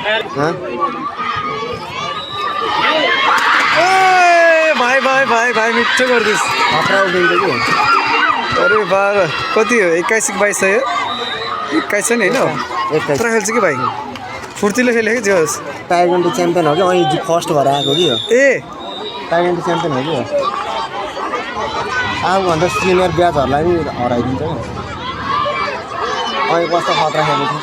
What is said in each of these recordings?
भाइ भाइ भाइ भाइ मिठो गरिदिस् अरे 12 कति हो 21 कि 22 सय 21 नि होइन यत्रो खेल्छ कि भाइ फुर्तिलो खेल्यो कि जोस् ताइक्वान्डो च्याम्पियन हो कि अनि फर्स्ट भएर आएको कि हो ए ताइक्वान्डो च्याम्पियन हो कि हो आफूभन्दा सिनियर ब्याचहरूलाई पनि हराइदिन्छ कि अनि कस्तो खतरा खेलेको छ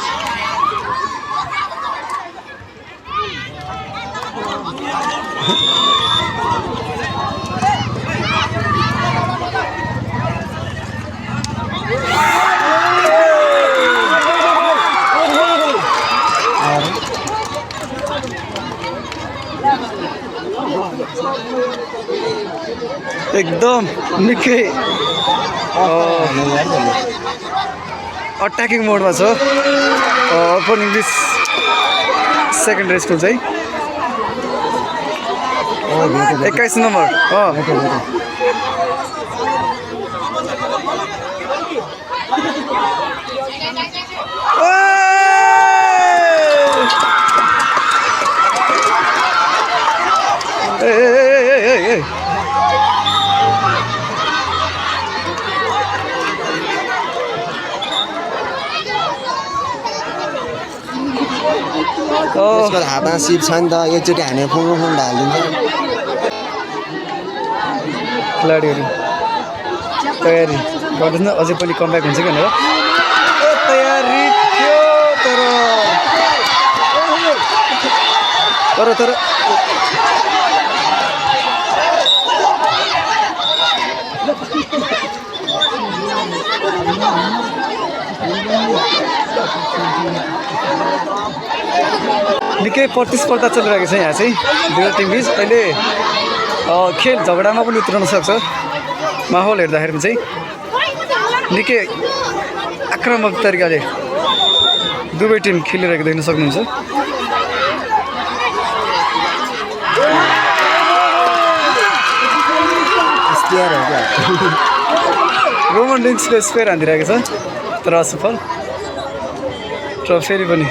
एकदम निकै अट्याकिङ मोडमा छ अर्पण इङ्ग्लिस सेकेन्डरी स्कुल चाहिँ 21 नम्बर त्यसको हातमा सिप छ नि त एकचोटि हानेर फुङ ढालिदिन्छ खेलाडीहरू तयारी गर्दैन अझै पनि कमब्याक हुन्छ कि भनेर तयारी थियो तर निकै प्रतिस्पर्धा चलिरहेको छ यहाँ चाहिँ दुवै टिम बिच अहिले खेल झगडामा पनि उत्रन सक्छ माहौल हेर्दाखेरि चाहिँ निकै आक्रामक तरिकाले दुवै टिम खेलिरहेको देख्न सक्नुहुन्छ रोमन रिङ्सले स्पेयर हानिदिरहेको छ तर असफल र फेरि पनि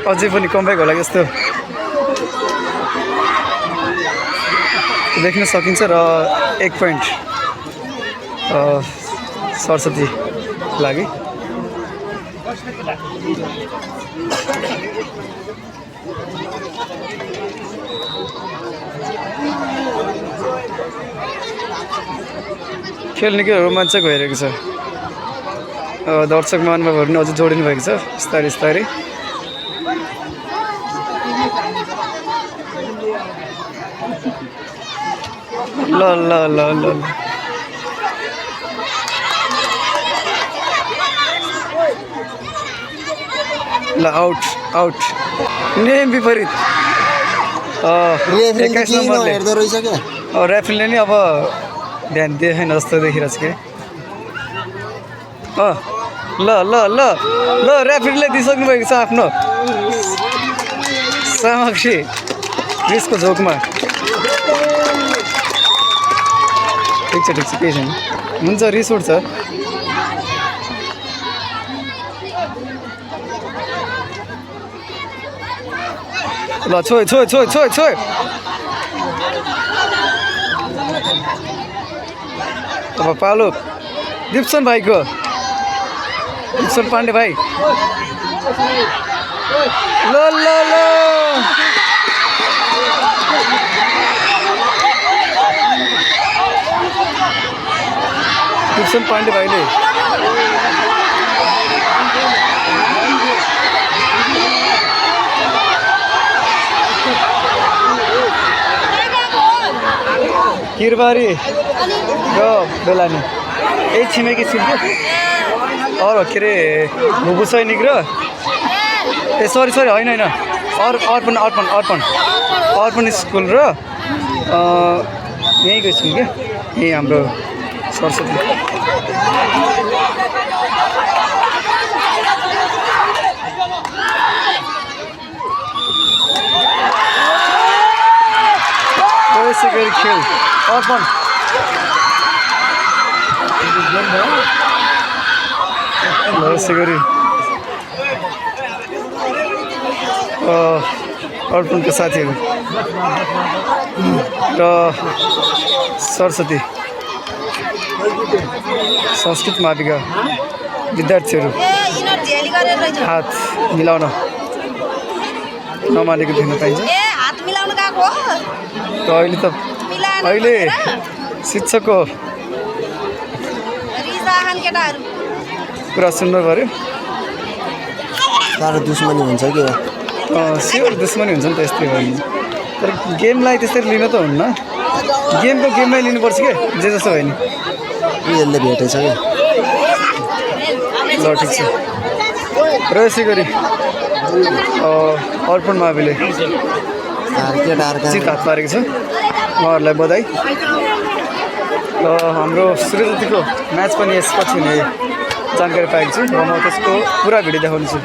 अझै पनि कमब्याक होला जस्तो देख्न सकिन्छ र 1 पोइन्ट सरस्वती लागि खेल निकै रोमाञ्चक भइरहेको छ दर्शक महानुभावहरू पनि अझै जोडिनु भएको छ बिस्तारै बिस्तारै ल ल ल ल ल आउट आउट नेम विपरीत 21 नम्बरले रेफ्रीले नि अब ध्यान दिए छैन जस्तो देखिरहेको छ कि ल ल ल ल रेफ्रीले दिइसक्नु भएको छ आफ्नो सामग्री रिसको झोकमा ठिक छ केही छैन हुन्छ रिस उठ्छ ल छोय छोय छोय छोय छोय अब पालो दिप्सन भाइको दिप्सन पाण्डे भाइ ल ल ल दिप्सन पाण्डे भाइले किरबारी र बेलानी यही छिमेकी स्कुल अरू के अरे भुबु सैनिक र ए सरी सरी होइन होइन अर्पण अर्पण अर्पण अर्पण स्कुल र यहीँको स्कुल क्या यहीँ हाम्रो सरस्वती यसै गरी खेल अर्पण यसै गरी अर्पणका साथीहरू र सरस्वती संस्कृत माविका विद्यार्थीहरू हात मिलाउन नमानेको देख्न पाइन्छ र अहिले शिक्षकको कुरा सुन्नु पऱ्यो साह्रो दुश्मनी हुन्छ कि स्योर दुश्मनी हुन्छ नि त यस्तै हो नि तर गेमलाई त्यसरी लिनु त हुन्न गेमको गेममै लिनुपर्छ क्या जे जस्तो भयो नि यसले भेटेछ कि ल ठिक छ र यसै गरी अर्पण माविले जित हात पारेको छ उहाँहरूलाई बधाई र हाम्रो सूर्यज्योतिको म्याच पनि यसपछि हुने जानकारी पाएको छु र म त्यसको पुरा भिडियो देखाउनेछु